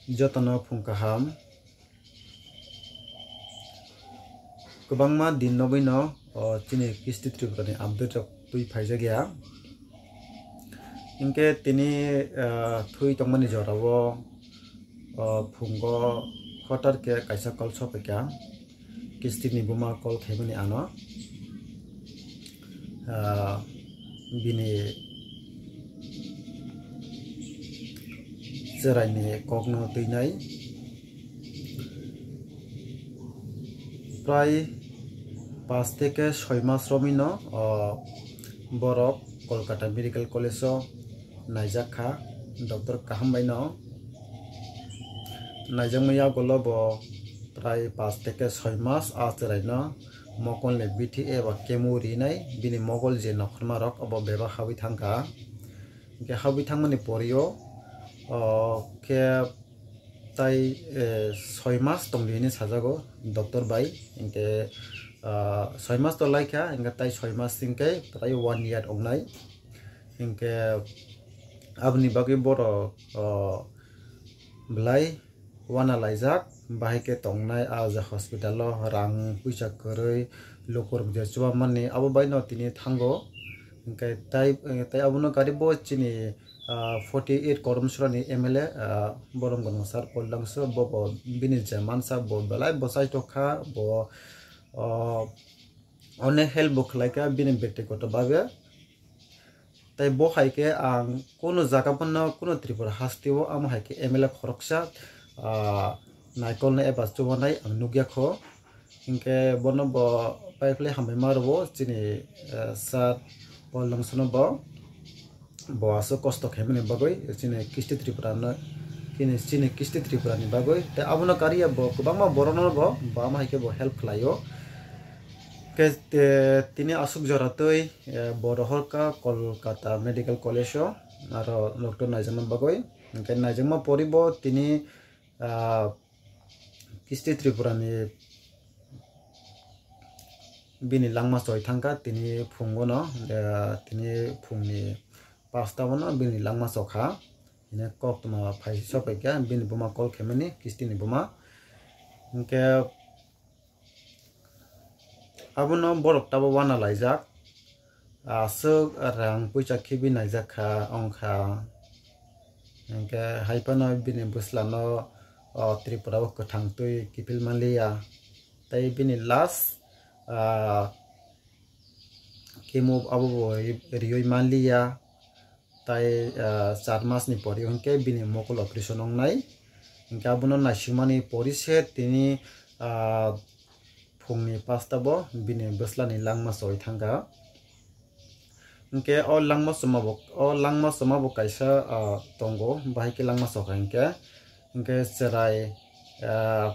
Jotono phungkaham kubangma din nogui no chini kisti tripurani update rok tui phaijagya inke tini thui tongmani jorao phungo khotar ke kaisa kol sopekya kisti ni buma kol khebani ano bini serai ni kokno tuinai প্রায় 5 থেকে 6 মাস রমিনো বরফ Kolkata medical college নাইজাখা doctor কাহামবাইনো নাইজাময়া গলব প্রায় 5 থেকে 6 মাস আচরাইনো মকলনে বিথি এবা কেমুরি নাই বিনি মগল যে নখরমারক of বেবা হাবি থাঙ্কা কে হাবি থাংমানি পরিও কে তাই 6 মাস tongdini sajago doctor bai inke 6 mass to laika inke tai 6 mass singke prai 1 year ongnai inke abni bagi boro blai wana laijak bahike tongnai aja hospital o rang puisa koroi lokor bide chuba mani abo bai no tini thango inke tai abono gari bo chini 48 korom surani MLA borom gono sar poldangso bo bini jamansa bo belai bosai tokha bo one help bo khlaika bini ব্যক্তিগত ভাবে তাই bo haike ang kono jaga panno kono tripura hastio am haike MLA khoroksa naikol na eba chubanai ang nugya kho inke bono bo paikle hamai marbo chini sar poldangso bo boaso kosto khemani bagoi chine kisti tripura no kini chine kisti tripura ni bagoi te abono kariya bo kubangma borono bo bama haike bo help khlaio ke tini asuk joratoi borohorka kolkata medical college aro doctor naijama bagoi ke naijama poribo tini kisti tripura ni bini langma soi thangka tini phungono tini phungni pasta bono bini langma sokha ine kok tuma phai sopekya bini buma kol khemani kisti ni buma inke abono borok tabo wana laijak asuk rang puisa khibi naijakha ongkha inke haipano bini buslano tripura o kothang tui kipil malia tai bini last kemo abo rioi malia tai 4 mass ni pori onke bini mokol operation ongnai inke abono nasimani porise tini phungni pasta bo bini boslani langma soi thanga inke o langma somabo kaisa tongo bahike langma soka inke serai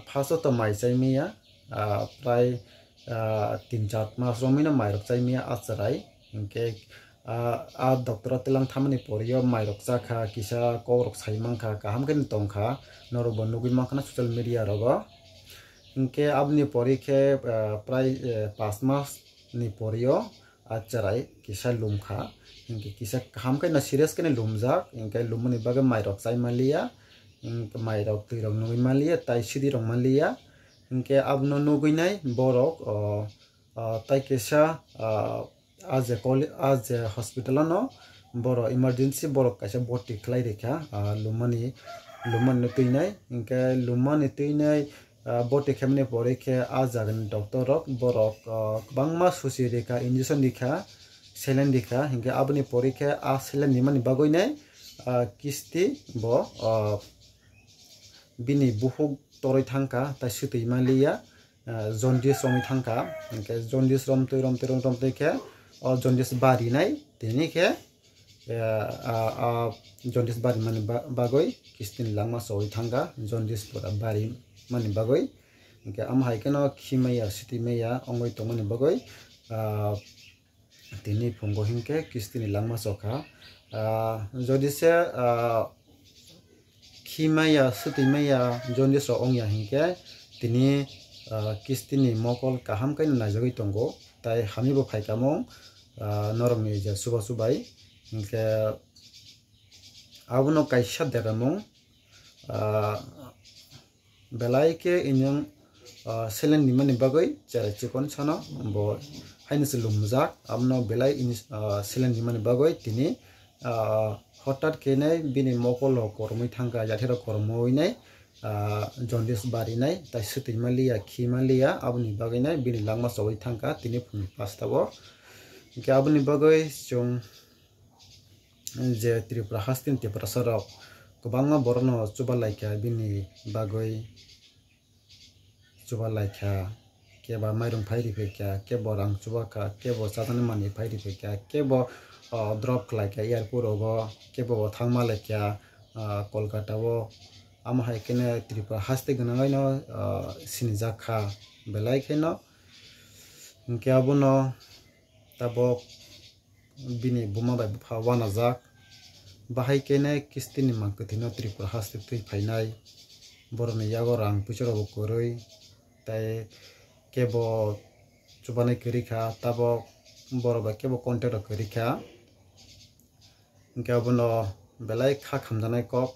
phaso to mai chaimiya prai 3-4 mass romino mairok chaimiya acharai inke doctor telang thamani porio mairok chakha kisa korok saimangkha kahamken tongkha norobo nugui mankha social media rogo inke abni porikhe prai 5 mass ni porio acharai kisa lumkha inke kisa kahamken na serious kene lumjak inke lumani baga mairok chaimalia inke mairok tuirok nugui malia tai sidi rok malia inke abno nugui nai borok tai kisa आज hospital no boro emergency borok kaisa boti khlai rekha lumani tuinai inke lumani tuinai boti khemne porikhe ajagan doctor rok borok bangma susi rekha injection dikha saline dikha inke abni porikhe saline nimani bagoinai kisti bo bini buhuk toroi thangka ta sutui malia jaundice romi thangka inke jaundice romtoi khe jaundice bari nai tini khe jaundice bari mani bagoi kistin langma soi thanga jaundice pura bari mani bagoi inke am haikeno khimaya sitimaya ongoi tongmani bagoi tini phungo hingke kistini langma sokha jodi se khimaya sitimaya jaundice ro ongya hingke tini kistini mokol kaham kaino najagoi tongo tai hamibo phaikamong norongni je subai inke abono kaisa degamong belai ke inyong selen nimani bagoi cherai chikon chano bo haini lumjak amno belai in selen nimani bagoi tini hotat kene bini mokolo kormoi thangka jathero kormoi nai jaundice bari nai tai suti malia khi malia aboni bagoi nai bini langma chawai thangka tini phuni pastao ke aboni bagoi chung je Tripura hastin Tripura sorok kwbangma borokno chubalaikha bini bagoi chubalaikha keba mairung phai rifekha kebo rang chubakha kebo chadani mani phai rifekha kebo drop khlaikha airport rogo kebo thangma laikha Kolkata o ama hai kene Tripura haste gwnangai no sinijakha belai kheno hingke abono tabok bini buma bai bupha wanajak bahai kene kistini mangkuthi no Tripura haste tui phainai boroni yago rang puichorobo koroi tai kebo chubanai kwrikha tabok borok bai kebo contact rok kwrikha hingke abono belai kha khamjanai kok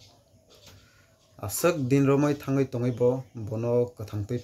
aswk din romoi thangoi tongoi bo bono kwthang tui.